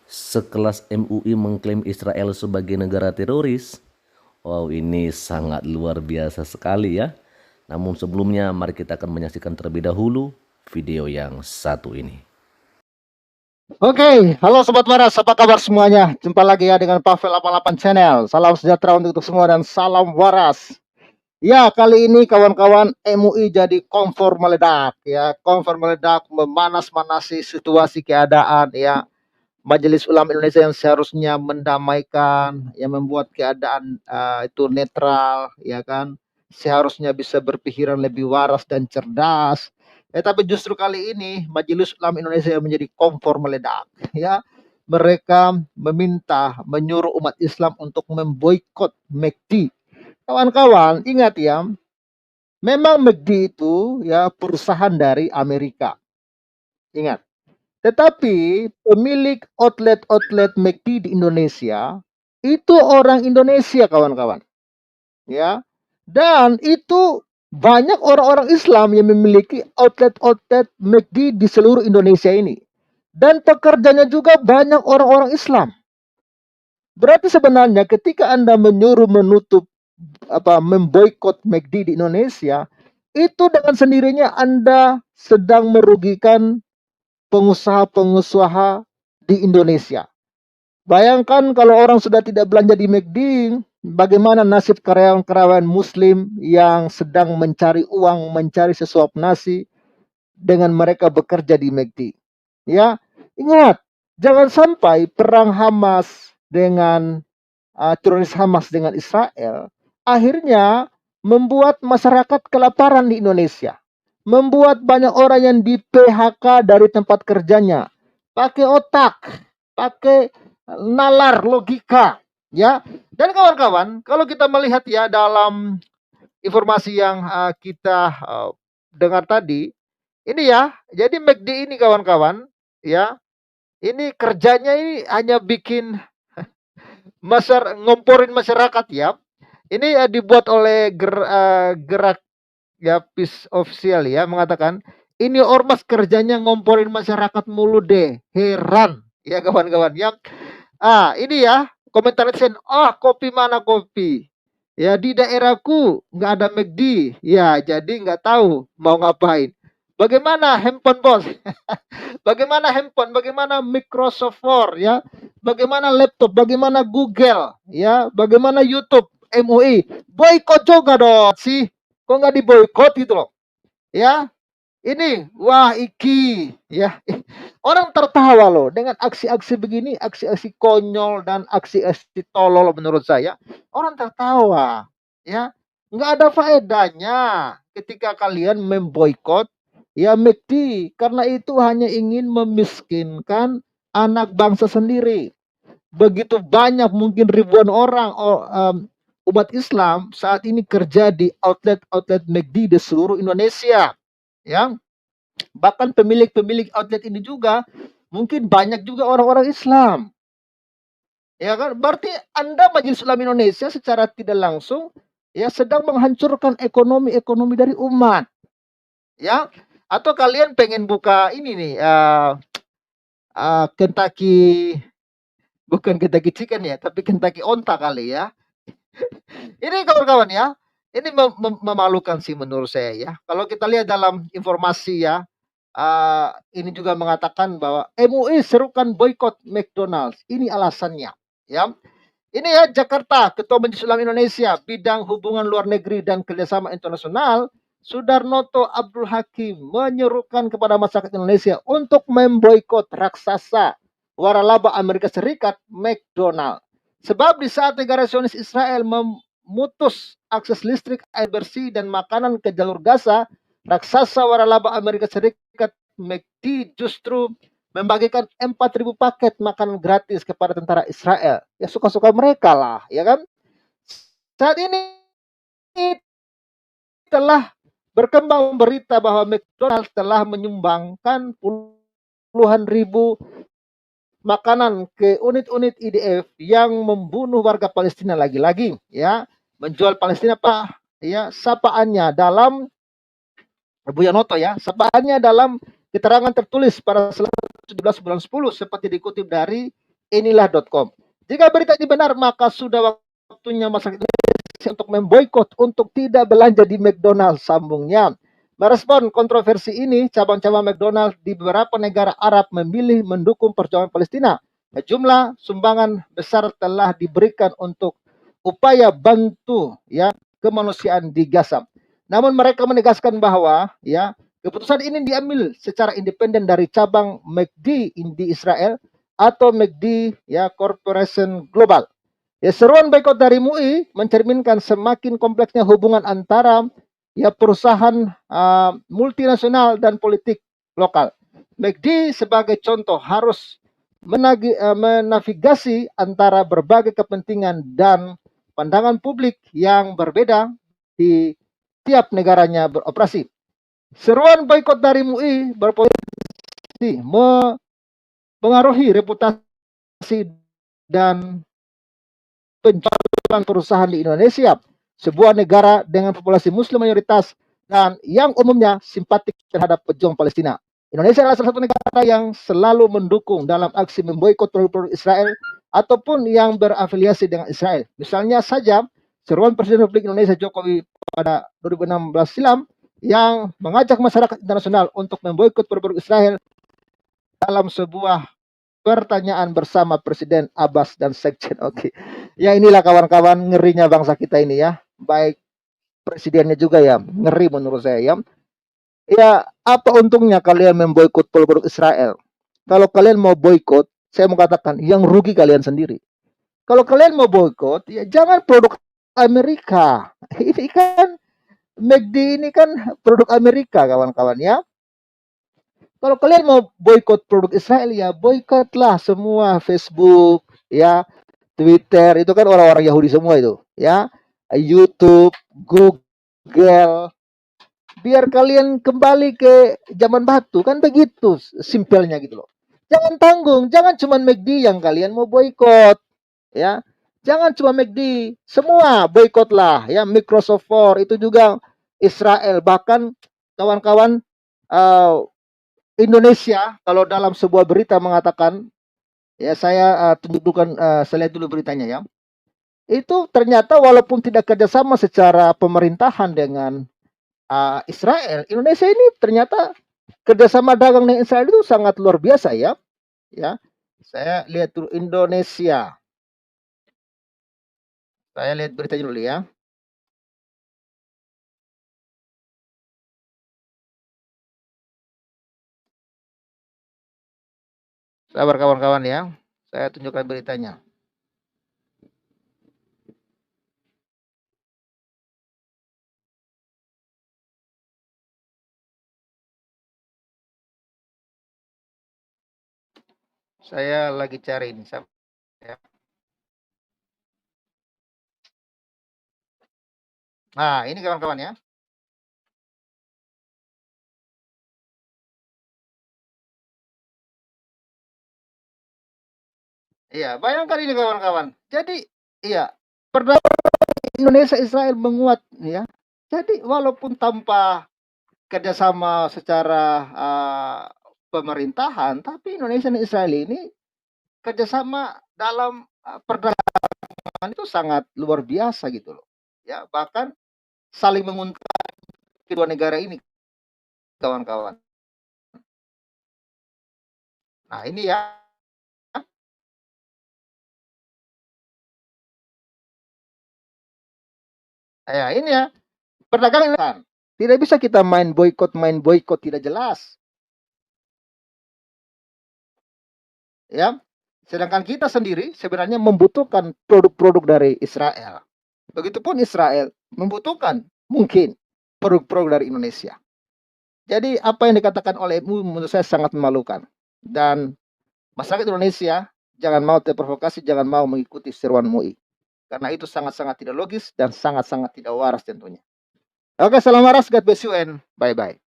Sekelas MUI mengklaim Israel sebagai negara teroris. Wow, ini sangat luar biasa sekali ya. Namun sebelumnya mari kita akan menyaksikan terlebih dahulu video yang satu ini. Oke, halo Sobat Waras, apa kabar semuanya? Jumpa lagi ya dengan Pavel 88 Channel. Salam sejahtera untuk semua dan salam waras. Ya, kali ini kawan-kawan MUI jadi kompor meledak ya. Kompor meledak memanas-manasi situasi keadaan ya. Majelis Ulama Indonesia yang seharusnya mendamaikan, yang membuat keadaan itu netral ya kan. Seharusnya bisa berpikiran lebih waras dan cerdas. Tapi justru kali ini Majelis Ulama Indonesia yang menjadi kompor meledak ya. Mereka menyuruh umat Islam untuk memboikot McD. Kawan-kawan, ingat ya, memang McD itu ya perusahaan dari Amerika. Ingat. Tetapi pemilik outlet McD di Indonesia itu orang Indonesia, kawan-kawan. Ya. Dan itu banyak orang-orang Islam yang memiliki outlet McD di seluruh Indonesia ini. Dan pekerjanya juga banyak orang-orang Islam. Berarti sebenarnya ketika Anda menyuruh menutup memboikot McD di Indonesia, itu dengan sendirinya Anda sedang merugikan pengusaha-pengusaha di Indonesia. Bayangkan kalau orang sudah tidak belanja di McD, bagaimana nasib karyawan-karyawan Muslim yang sedang mencari uang, mencari sesuap nasi dengan mereka bekerja di McD. Ya, ingat, jangan sampai perang Hamas dengan teroris Hamas dengan Israel akhirnya membuat masyarakat kelaparan di Indonesia, membuat banyak orang yang di PHK dari tempat kerjanya. Pakai otak, pakai nalar logika ya. Dan kawan-kawan, kalau kita melihat ya dalam informasi yang kita dengar tadi, ini ya, jadi McD ini kawan-kawan ya, ini kerjanya ini hanya bikin ngomporin masyarakat ya. Ini dibuat oleh gerak ya Peace Official ya, mengatakan ini ormas kerjanya ngomporin masyarakat mulu deh, heran ya kawan-kawan ya. Ini ya komentar netizen, kopi mana kopi ya, di daerahku nggak ada McD ya, jadi nggak tahu mau ngapain. Bagaimana handphone bos? Bagaimana handphone? Bagaimana Microsoft Word ya? Bagaimana laptop? Bagaimana Google ya? Bagaimana YouTube? MUI boykot juga dong sih, kok nggak diboykot gitu loh ya. Ini wah iki ya, orang tertawa loh dengan aksi-aksi begini, aksi-aksi konyol dan aksi-aksi tolol menurut saya. Orang tertawa ya, nggak ada faedahnya ketika kalian memboikot ya McD, karena itu hanya ingin memiskinkan anak bangsa sendiri. Begitu banyak, mungkin ribuan orang umat Islam saat ini kerja di outlet McD di seluruh Indonesia ya. Bahkan pemilik outlet ini juga mungkin banyak juga orang-orang Islam ya kan. Berarti Anda Majelis Ulama Indonesia secara tidak langsung ya sedang menghancurkan ekonomi dari umat ya. Atau kalian pengen buka ini nih Kentucky, bukan Kentucky Chicken ya, tapi Kentucky Onta kali ya. Ini kawan-kawan ya, ini memalukan sih menurut saya ya. Kalau kita lihat dalam informasi ya, ini juga mengatakan bahwa MUI serukan boykot McDonald's. Ini alasannya ya. Ini ya Jakarta, Ketua Majelis Ulama Indonesia bidang hubungan luar negeri dan kerjasama internasional Sudarnoto Abdul Hakim menyerukan kepada masyarakat Indonesia untuk memboikot raksasa waralaba Amerika Serikat McDonald. Sebab di saat negara Zionis Israel memutus akses listrik, air bersih, dan makanan ke jalur Gaza, raksasa waralaba Amerika Serikat McD justru membagikan 4.000 paket makanan gratis kepada tentara Israel. Ya suka-suka mereka lah, ya kan? Saat ini telah berkembang berita bahwa McDonald's telah menyumbangkan puluhan ribu makanan ke unit-unit IDF yang membunuh warga Palestina lagi-lagi, ya, menjual Palestina apa? Ya, sapaannya dalam Buya Noto ya, sapaannya dalam keterangan tertulis pada 17 bulan 10 seperti dikutip dari inilah.com. Jika berita ini benar, maka sudah waktunya masyarakat Indonesia untuk memboikot, untuk tidak belanja di McDonald, sambungnya. Merespon kontroversi ini, cabang-cabang McDonald di beberapa negara Arab memilih mendukung perjuangan Palestina. Jumlah sumbangan besar telah diberikan untuk upaya bantu ya kemanusiaan di Gaza. Namun mereka menegaskan bahwa ya keputusan ini diambil secara independen dari cabang McD di Israel atau McD ya Corporation Global. Ya, seruan boikot dari MUI mencerminkan semakin kompleksnya hubungan antara ya perusahaan multinasional dan politik lokal. McD sebagai contoh harus menavigasi antara berbagai kepentingan dan pandangan publik yang berbeda di tiap negaranya beroperasi. Seruan boikot dari MUI berpotensi mempengaruhi reputasi dan penjualan perusahaan di Indonesia, sebuah negara dengan populasi muslim mayoritas dan yang umumnya simpatik terhadap pejuang Palestina. Indonesia adalah salah satu negara yang selalu mendukung dalam aksi memboikot produk-produk Israel ataupun yang berafiliasi dengan Israel. Misalnya saja seruan Presiden Republik Indonesia Jokowi pada 2016 silam yang mengajak masyarakat internasional untuk memboikot produk-produk Israel dalam sebuah pertanyaan bersama Presiden Abbas dan Sekjen. Oke. Ya inilah kawan-kawan ngerinya bangsa kita ini ya. Baik presidennya juga ya, ngeri menurut saya ya. Ya, apa untungnya kalian memboikot produk Israel? Kalau kalian mau boikot, saya mau katakan yang rugi kalian sendiri. Kalau kalian mau boikot, ya jangan produk Amerika. Ini kan McD ini kan produk Amerika kawan-kawan ya. Kalau kalian mau boikot produk Israel ya boikotlah semua Facebook ya, Twitter itu kan orang-orang Yahudi semua itu ya, YouTube, Google, biar kalian kembali ke zaman batu kan begitu simpelnya gitu loh. Jangan tanggung, jangan cuma McD yang kalian mau boikot ya. Jangan cuma McD, semua boikotlah ya. Microsoft Store itu juga Israel, bahkan kawan-kawan Indonesia kalau dalam sebuah berita mengatakan ya saya tunjukkan saya lihat dulu beritanya ya. Itu ternyata walaupun tidak kerjasama secara pemerintahan dengan Israel, Indonesia ini ternyata kerjasama dagang dengan Israel itu sangat luar biasa ya. Ya, saya lihat dulu Indonesia. Saya lihat beritanya dulu ya. Sabar kawan-kawan ya. Saya tunjukkan beritanya. Saya lagi cari ini. Ya. Nah, ini kawan-kawan ya. Iya, bayangkan ini kawan-kawan. Jadi, iya, perdagangan Indonesia Israel menguat ya. Jadi walaupun tanpa kerjasama secara pemerintahan, tapi Indonesia dan Israel ini kerjasama dalam perdagangan itu sangat luar biasa gitu loh. Ya, bahkan saling menguntungkan kedua negara ini kawan-kawan. Nah, ini ya. Ya, ini ya. Perdagangan tidak bisa kita main boykot tidak jelas. Ya. Sedangkan kita sendiri sebenarnya membutuhkan produk-produk dari Israel. Begitupun Israel membutuhkan mungkin produk-produk dari Indonesia. Jadi apa yang dikatakan oleh MUI menurut saya sangat memalukan. Dan masyarakat Indonesia jangan mau terprovokasi, jangan mau mengikuti seruan MUI. Karena itu sangat-sangat tidak logis dan sangat-sangat tidak waras tentunya. Oke, salam waras, God bless you and bye-bye.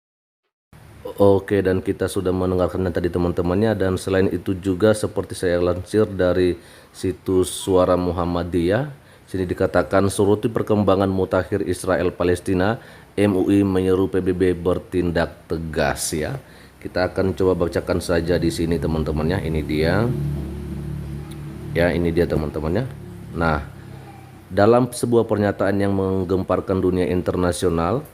Oke, dan kita sudah mendengarkan tadi teman-temannya, dan selain itu juga seperti saya lansir dari situs Suara Muhammadiyah, sini dikatakan suruti perkembangan mutakhir Israel Palestina, MUI menyeru PBB bertindak tegas ya. Kita akan coba bacakan saja di sini teman-temannya. Ini dia. Ya, ini dia teman-teman ya. Nah, dalam sebuah pernyataan yang menggemparkan dunia internasional,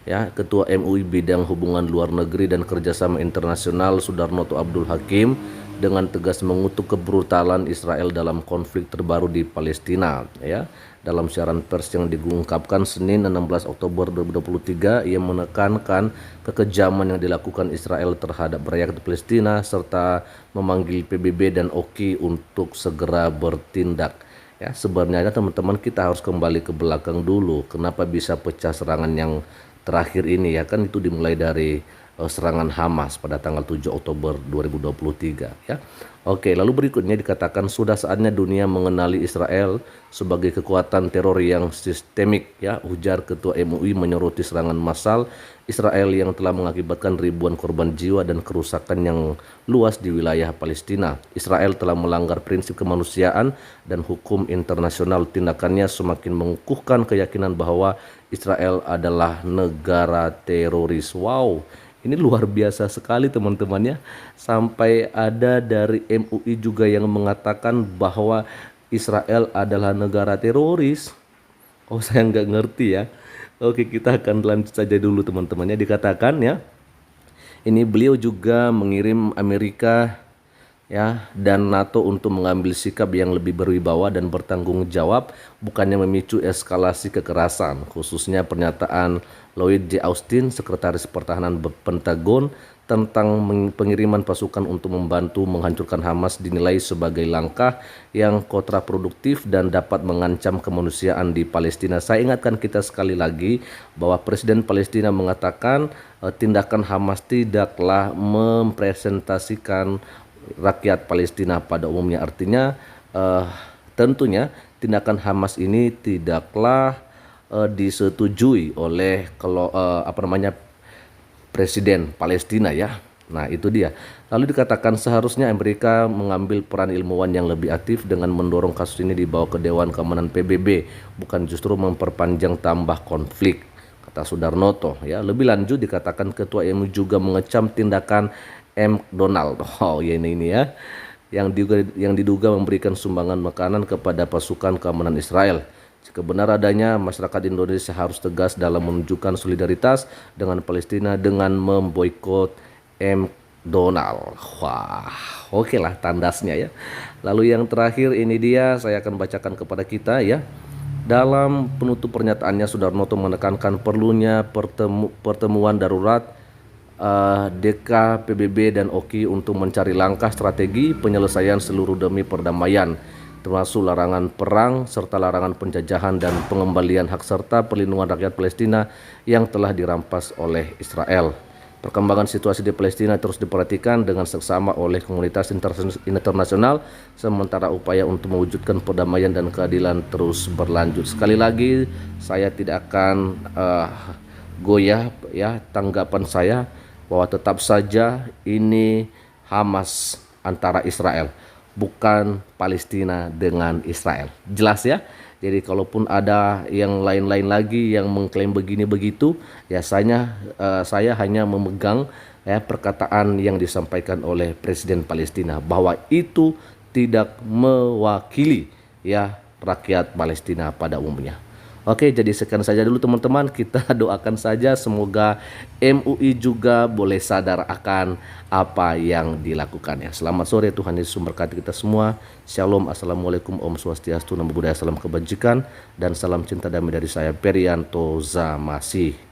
ya, Ketua MUI Bidang Hubungan Luar Negeri dan Kerjasama Internasional Sudarnoto Abdul Hakim dengan tegas mengutuk kebrutalan Israel dalam konflik terbaru di Palestina. Ya, dalam siaran pers yang diungkapkan Senin 16 Oktober 2023, ia menekankan kekejaman yang dilakukan Israel terhadap rakyat Palestina serta memanggil PBB dan OKI untuk segera bertindak. Ya, sebenarnya teman-teman kita harus kembali ke belakang dulu. Kenapa bisa pecah serangan yang terakhir ini ya, kan itu dimulai dari serangan Hamas pada tanggal 7 Oktober 2023 ya. Oke, lalu berikutnya dikatakan sudah saatnya dunia mengenali Israel sebagai kekuatan teror yang sistemik ya, ujar Ketua MUI menyoroti serangan massal Israel yang telah mengakibatkan ribuan korban jiwa dan kerusakan yang luas di wilayah Palestina. Israel telah melanggar prinsip kemanusiaan dan hukum internasional. Tindakannya semakin mengukuhkan keyakinan bahwa Israel adalah negara teroris. Wow, ini luar biasa sekali teman-teman ya. Sampai ada dari MUI juga yang mengatakan bahwa Israel adalah negara teroris. Oh, saya nggak ngerti ya. Oke, kita akan lanjut saja dulu teman-teman ya. Dikatakan ya, ini beliau juga mengirim Amerika ya dan NATO untuk mengambil sikap yang lebih berwibawa dan bertanggung jawab, bukannya memicu eskalasi kekerasan. Khususnya pernyataan Lloyd J. Austin, Sekretaris Pertahanan Pentagon, tentang pengiriman pasukan untuk membantu menghancurkan Hamas dinilai sebagai langkah yang kontraproduktif dan dapat mengancam kemanusiaan di Palestina. Saya ingatkan kita sekali lagi bahwa Presiden Palestina mengatakan tindakan Hamas tidaklah mempresentasikan rakyat Palestina pada umumnya. Artinya tentunya tindakan Hamas ini tidaklah disetujui oleh Presiden Palestina ya. Nah, itu dia. Lalu dikatakan seharusnya Amerika mengambil peran ilmuwan yang lebih aktif dengan mendorong kasus ini dibawa ke Dewan Keamanan PBB, bukan justru memperpanjang tambah konflik, kata Sudarnoto ya. Lebih lanjut dikatakan Ketua MUI juga mengecam tindakan McDonald. Oh ya, ini ya, yang diduga memberikan sumbangan makanan kepada pasukan keamanan Israel. Jika benar adanya, masyarakat Indonesia harus tegas dalam menunjukkan solidaritas dengan Palestina dengan memboikot McDonald. Wah, oke lah tandasnya ya. Lalu yang terakhir ini dia, saya akan bacakan kepada kita ya. Dalam penutup pernyataannya, Sudarnoto menekankan perlunya pertemuan darurat DK, PBB, dan OKI untuk mencari langkah strategi penyelesaian seluruh demi perdamaian, termasuk larangan perang serta larangan penjajahan dan pengembalian hak serta perlindungan rakyat Palestina yang telah dirampas oleh Israel. Perkembangan situasi di Palestina terus diperhatikan dengan seksama oleh komunitas internasional, sementara upaya untuk mewujudkan perdamaian dan keadilan terus berlanjut. Sekali lagi, saya tidak akan goyah ya tanggapan saya bahwa tetap saja ini Hamas antara Israel, bukan Palestina dengan Israel. Jelas ya. Jadi kalaupun ada yang lain-lain lagi yang mengklaim begini begitu, ya saya hanya memegang ya perkataan yang disampaikan oleh Presiden Palestina bahwa itu tidak mewakili ya rakyat Palestina pada umumnya. Oke, jadi sekian saja dulu teman-teman. Kita doakan saja semoga MUI juga boleh sadar akan apa yang dilakukannya. Selamat sore, Tuhan Yesus memberkati kita semua. Shalom, assalamualaikum, Om Swastiastu, Namo Buddhaya, salam kebajikan, dan salam cinta damai dari saya Perianto Zamasi.